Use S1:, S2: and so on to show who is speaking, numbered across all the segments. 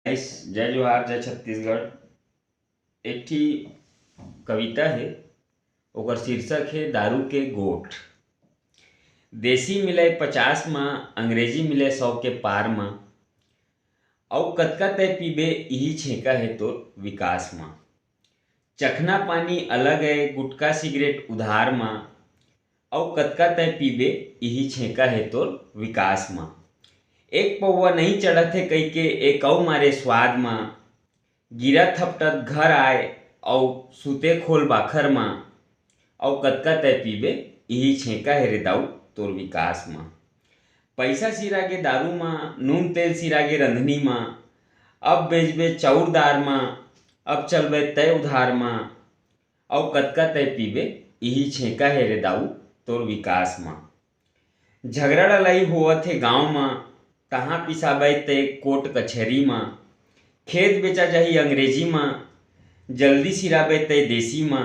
S1: जय जोहार जय छत्तीसगढ़। एक ठी कविता है, ओकर शीर्षक है दारू के गोठ। देसी मिले 50 म, अंग्रेजी मिले 100 के पार म, अउ कतका तय पीबे इही छेका है तोर विकास म। चखना पानी अलग है, गुटका सिगरेट उधार म, अउ कतका तय पीबे इही छेका है तोर विकास म। एक पौवा नहीं चढ़त है कइके एक अउ मारे स्वाद म, गिरा थपटत घर आए अउ सुते खोल बाखर म, अउ कतका तय पीबे इही छेका है रे दाऊ तोर विकास म। पैसा सिरागे दारू म, नून तेल सिरागे रंधनी म, अब बेचबे चाउर दार म, अब चलबे तय उधार म, अउ कतका तय पीबे इही छेका है रे दाऊ तोर विकास म। झगड़ा लड़ाई होवत हे गाँव म, तहाँ पिसाबे ते कोर्ट कचहरी म, खेत बेचा जाही अंग्रेजी म, जल्दी सिराबे ते देसी म,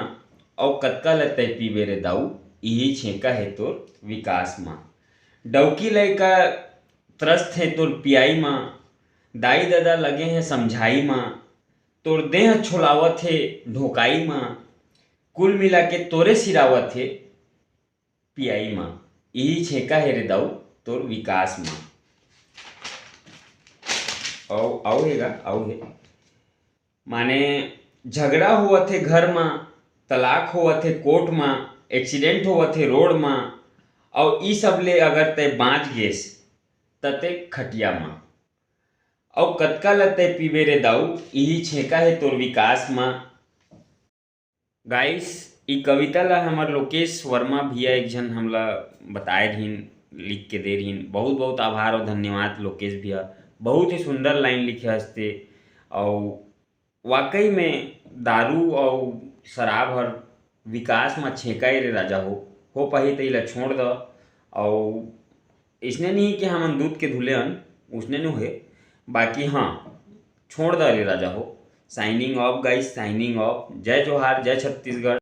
S1: अउ कतका ल तय पीबे रे दाऊ इही छेका है तोर विकास म। डउकी लइका त्रस्त है तोर पियाई म, दाई ददा लगे हैं समझाई म, तोर देह छोलावत है ढोकाई म, कुल मिला के तोरे सिरावत है पियाई म, इही छेका है रे दाऊ तोर विकास म। आउ है माने झगड़ा होवत हे घर म, तलाक होवत हे कोर्ट म, एक्सीडेंट होवत हे रोड म, अउ ई सब ले अगर तय बाँच गेस तते खटिया म, अउ कतका ल तय पीबे रे दाऊ इही छेका है तोर विकास म। गाइस, ई कविता ला हमर लोकेश वर्मा भैया एक झन हमला बताए रहिन, लिख के दे रहिन। बहुत बहुत आभार और धन्यवाद लोकेश भैया। बहुत ही सुंदर लाइन लिखे हस्ते और वाकई में दारू और शराब हर विकास में छेकाई रे राजा हो पाही तई ला छोड़ द। और इसने नहीं कि हमन दूध के धुले हन उसने नु है, बाकी हाँ छोड़ द रे राजा हो। Signing off guys, signing off. जय जोहार जय छत्तीसगढ़।